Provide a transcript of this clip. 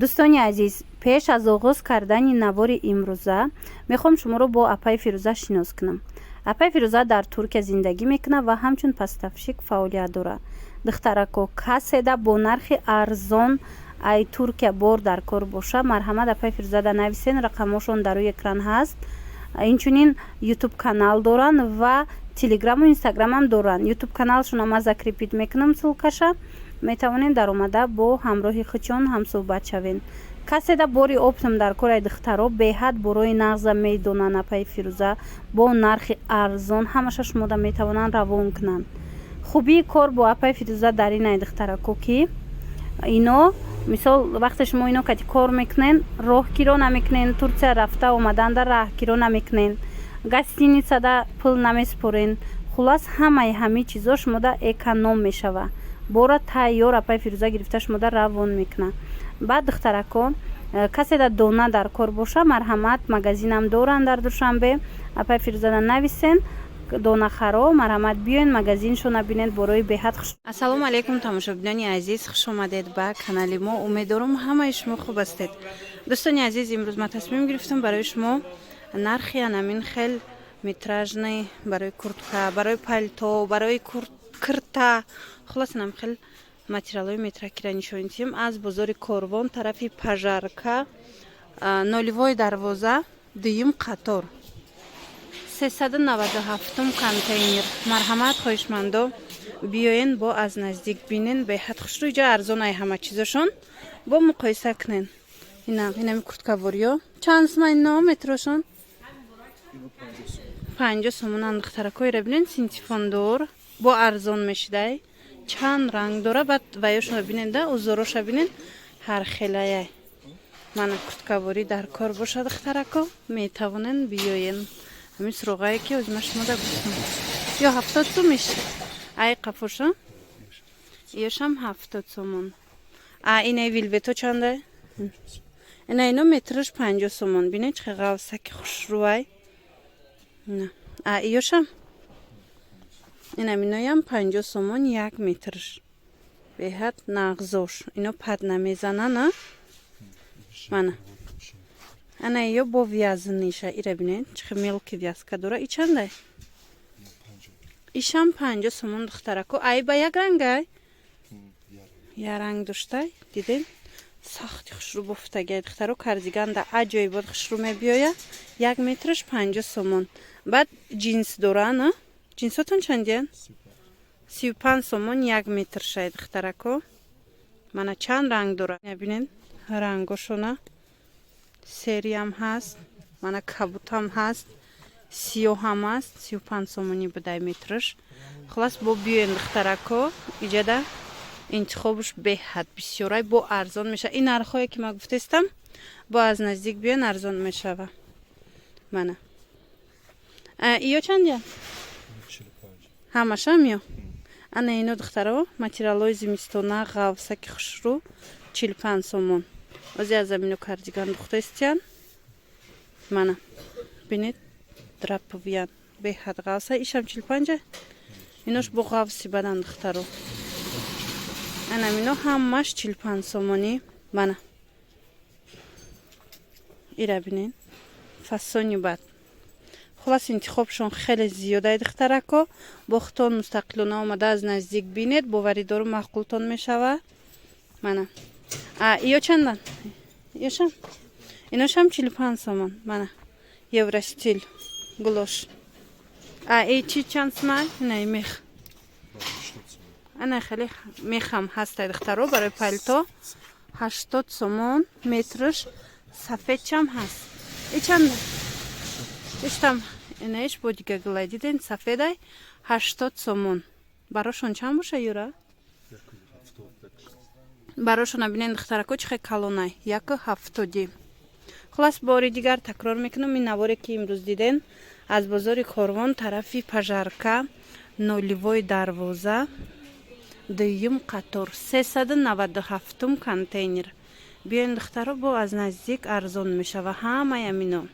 дӯстони азиз, пеш аз оғоз кардани навори имрӯза мехоҳам шуморо бо апаи Фирӯза шинос кунам. Апаи Фирӯза дар Туркия зиндагӣ мекунад ва ҳамчун пастафшик фаъолият дорад. духтарако, каседа бо нархи арзон ай Туркия бор дар кор боша, марҳамат апаи Фирӯзада нависен, рақамошон дар рӯи экран ҳаст. Инчунин ютуб канал доранд ва телеграму инстаграмам доранд. Ютуб каналшонам аз закрепит мекунам ссилкаша. метавонед даромада бо ҳамроҳи хучон ҳамсӯҳбат шавед. каседа бори оптам дар кори духтаро беҳад борои нағза медонанд. апаи Фирӯза бо нархи арзон ҳамаша шумода метавонанд равон кунанд. хубии кор бо апаи Фирӯза дар ин ай духтарако ки ино мисол вақте шумо ино кати кор мекунен, роҳгиро намекунен, Турция рафта омаданда раҳгиро намекунен, гостиницада пул намеспорен. хулас ҳамаи ҳамин чизо шумода эконом мешава. бора тайёр апаи Фирӯза гирифта шумода равон мекунад. баъд духтарако, каседа дона дар кор боша, марҳамат магазинам доранд дар Душанбе. апаи Фирӯзада нависен, донахаро, марҳамат биёен магазиншона бинед борои беҳад хуш. Ассалому алайкум тамошобинони азиз, хуш омадед ба канали мо. умедворам ҳамаи шумо хуб ҳастед. дӯстони азиз, имрӯз ман тасмим гирифтам барои шумо нархи анамин хел метражный барои куртка, барои палто, барои курта, хулос нам хел материалҳои метракира нишон дидем аз бозори Корвон, тарафи Пажарка, нолевой дарвоза, дуюм қатор, 397 контейнер. марҳамат хоҳишмандо, биёен бо аз наздик бинен, беҳад хушрӯй, ҷо арзон ай ҳама чизошон, бо муқоиса кунен. инами курткавориё чанд сомон ино метрошон? 50 сомон духтарако, ира бинен синтифондор бо арзон мешидай, чанд ранг дора, баъд ваёшона бинен да, узороша бинен, ҳар хелаяй. мана курткавори дар кор боша духтарако, метавонен биёен. ҳамин суроғае ки озима шумода гуфтам. ё 70 сомиш? ай қафоша? ёшам 70 сомон. инаи вилвето чанда? ино метраш 50 сомон. бинед чӣ ғавсаки хушрӯай. ёшам? инаминоям 50 сомон 1 метрш. беҳад нағзош. ино пад намезанана. мана ё бо вязниша, ира бинед чӣ мелки вязка дора. и чандай? ишам 50 сомон духтарако. ай ба як рангай? як ранг доштай. диден сахти хушрӯ бофтагиай духтаро, кардиганда аҷоибот хушрӯ мебиёя. 1 метрш 50 сомон. баъд джинс дора, на? джинсотон чандиян? 35 сомон 1 метршай духтарако. мана чанд ранг дора. бинед рангошона. сериям ҳаст, мана кабутам ҳаст, сиёҳам ҳаст, 35 сомони будай метрш. хулас бо биёен духтарако, иҷада интихобуш беҳад бисёрай, бо арзон мешава. ин нархҳое ки ман гуфтестам, бо аз наздик биёен арзон мешава. мана ё чандя? ҳамашам ё? ана ино духтаро материалҳои зимистона, ғавсаки хушрӯ 45 сомон. ози аз замино кардиган духтестиян. мана бинед драповиян беҳад ғавса. ишам 45. инош бо ғавси бадан духтаро. анамино ҳамаш 45 сомонӣ. мана ира бинед фасони бад. хулас интихобшон хеле зиёдаи духтарако. бо хутон мустақилона омада аз наздик бинед, боваридору маъқултон мешава. мана ё чандан? ёшам? иношам 45 сомон. мана евростил гулош. чи чанд сомон? инаи мех. ана хеле мехам ҳастай духтаро барои палто. 80 сомон метрш. сафедчам ҳаст. чанда? иштам инаиш бо дига гулай. диден сафедай 80 сомон. барошон чанд боша юра? барошона бинен духтарако чихе калонай 170. хулас бори дигар такрор мекунам. ин наворе ки имрӯз диден аз бозори Корвон, тарафи Пажарка, нолевой дарвоза, дуюм қатор, 397 контейнер. биёен духтаро бо аз наздик арзон мешава ҳамаи амино.